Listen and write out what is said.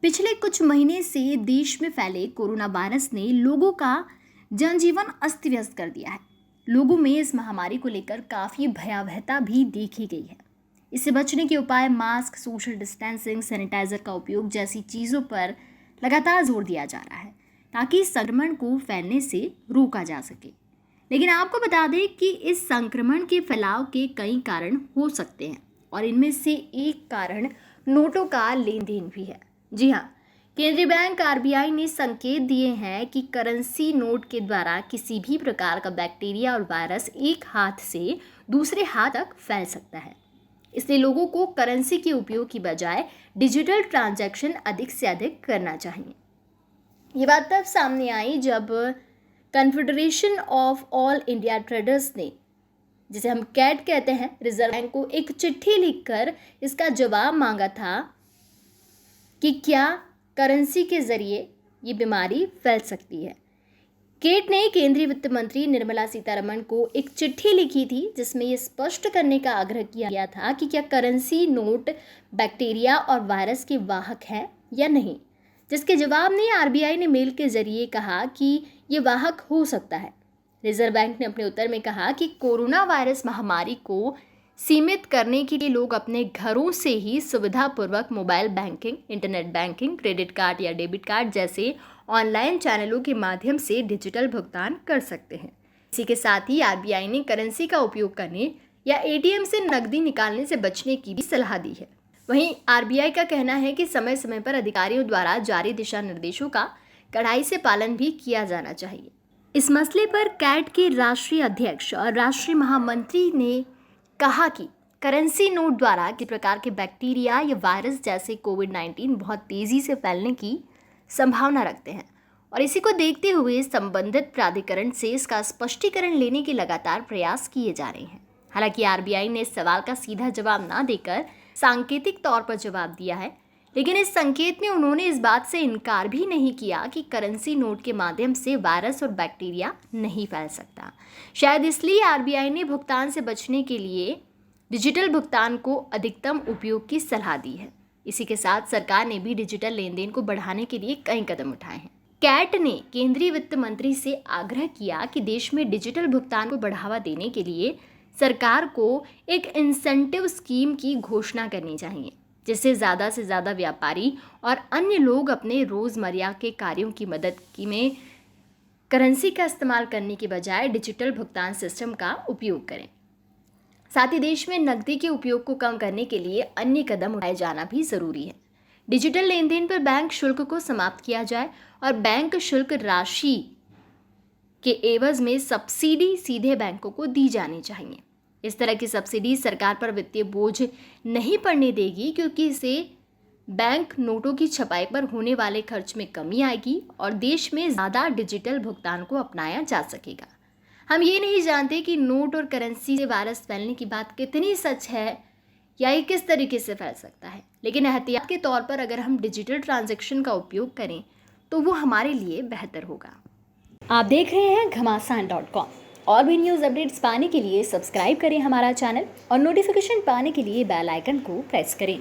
पिछले कुछ महीने से देश में फैले कोरोना वायरस ने लोगों का जनजीवन अस्त व्यस्त कर दिया है। लोगों में इस महामारी को लेकर काफ़ी भयावहता भी देखी गई है। इससे बचने के उपाय मास्क, सोशल डिस्टेंसिंग, सैनिटाइजर का उपयोग जैसी चीज़ों पर लगातार जोर दिया जा रहा है ताकि संक्रमण को फैलने से रोका जा सके। लेकिन आपको बता दें कि इस संक्रमण के फैलाव के कई कारण हो सकते हैं और इनमें से एक कारण नोटों का लेन देन भी है। जी हाँ, केंद्रीय बैंक आरबीआई ने संकेत दिए हैं कि करेंसी नोट के द्वारा किसी भी प्रकार का बैक्टीरिया और वायरस एक हाथ से दूसरे हाथ तक फैल सकता है। इसलिए लोगों को करेंसी के उपयोग की बजाय डिजिटल ट्रांजैक्शन अधिक से अधिक करना चाहिए। ये बात तब सामने आई जब confederation of all India traders ने, जिसे हम कैट कहते हैं, रिजर्व बैंक को एक चिट्ठी लिखकर इसका जवाब मांगा था कि क्या करेंसी के जरिए ये बीमारी फैल सकती है। केट ने केंद्रीय वित्त मंत्री निर्मला सीतारमण को एक चिट्ठी लिखी थी जिसमें ये स्पष्ट करने का आग्रह किया गया था कि क्या करेंसी नोट बैक्टीरिया और वायरस के वाहक हैं या नहीं, जिसके जवाब में आरबीआई ने मेल के जरिए कहा कि ये वाहक हो सकता है। रिजर्व बैंक ने अपने उत्तर में कहा कि कोरोना वायरस महामारी को सीमित करने के लिए लोग अपने घरों से ही सुविधापूर्वक mobile banking, internet banking, credit card या डेबिट कार्ड जैसे ऑनलाइन चैनलों के माध्यम से डिजिटल भुगतान कर सकते हैं। इसी के साथ ही आरबीआई ने करेंसी का उपयोग करने या एटीएम से नकदी निकालने से बचने की भी सलाह दी है। वहीं आरबीआई का कहना है कि समय समय पर अधिकारियों द्वारा जारी दिशा निर्देशों का कड़ाई से पालन भी किया जाना चाहिए। इस मसले पर कैट के राष्ट्रीय अध्यक्ष और राष्ट्रीय महामंत्री ने कहा कि करेंसी नोट द्वारा किसी प्रकार के बैक्टीरिया या वायरस जैसे कोविड-19 बहुत तेज़ी से फैलने की संभावना रखते हैं और इसी को देखते हुए संबंधित प्राधिकरण से इसका स्पष्टीकरण लेने के लगातार प्रयास किए जा रहे हैं। हालांकि आरबीआई ने इस सवाल का सीधा जवाब ना देकर सांकेतिक तौर पर जवाब दिया है, लेकिन इस संकेत में उन्होंने इस बात से इनकार भी नहीं किया कि करेंसी नोट के माध्यम से वायरस और बैक्टीरिया नहीं फैल सकता। शायद इसलिए आरबीआई ने भुगतान से बचने के लिए डिजिटल भुगतान को अधिकतम उपयोग की सलाह दी है। इसी के साथ सरकार ने भी डिजिटल लेन देन को बढ़ाने के लिए कई कदम उठाए हैं। कैट ने केंद्रीय वित्त मंत्री से आग्रह किया कि देश में डिजिटल भुगतान को बढ़ावा देने के लिए सरकार को एक इंसेंटिव स्कीम की घोषणा करनी चाहिए, जिससे ज़्यादा से ज़्यादा व्यापारी और अन्य लोग अपने रोज़मर्रा के कार्यों की मदद में करेंसी का इस्तेमाल करने के बजाय डिजिटल भुगतान सिस्टम का उपयोग करें। साथ ही देश में नकदी के उपयोग को कम करने के लिए अन्य कदम उठाए जाना भी ज़रूरी है। डिजिटल लेन देन पर बैंक शुल्क को समाप्त किया जाए और बैंक शुल्क राशि के एवज में सब्सिडी सीधे बैंकों को दी जानी चाहिए। इस तरह की सब्सिडी सरकार पर वित्तीय बोझ नहीं पड़ने देगी, क्योंकि इससे बैंक नोटों की छपाई पर होने वाले खर्च में कमी आएगी और देश में ज़्यादा डिजिटल भुगतान को अपनाया जा सकेगा। हम ये नहीं जानते कि नोट और करेंसी से वायरस फैलने की बात कितनी सच है या ये किस तरीके से फैल सकता है, लेकिन एहतियात के तौर पर अगर हम डिजिटल ट्रांजैक्शन का उपयोग करें तो वो हमारे लिए बेहतर होगा। आप देख रहे हैं घमासान.com। और भी न्यूज़ अपडेट्स पाने के लिए सब्सक्राइब करें हमारा चैनल और नोटिफिकेशन पाने के लिए बेल आइकन को प्रेस करें।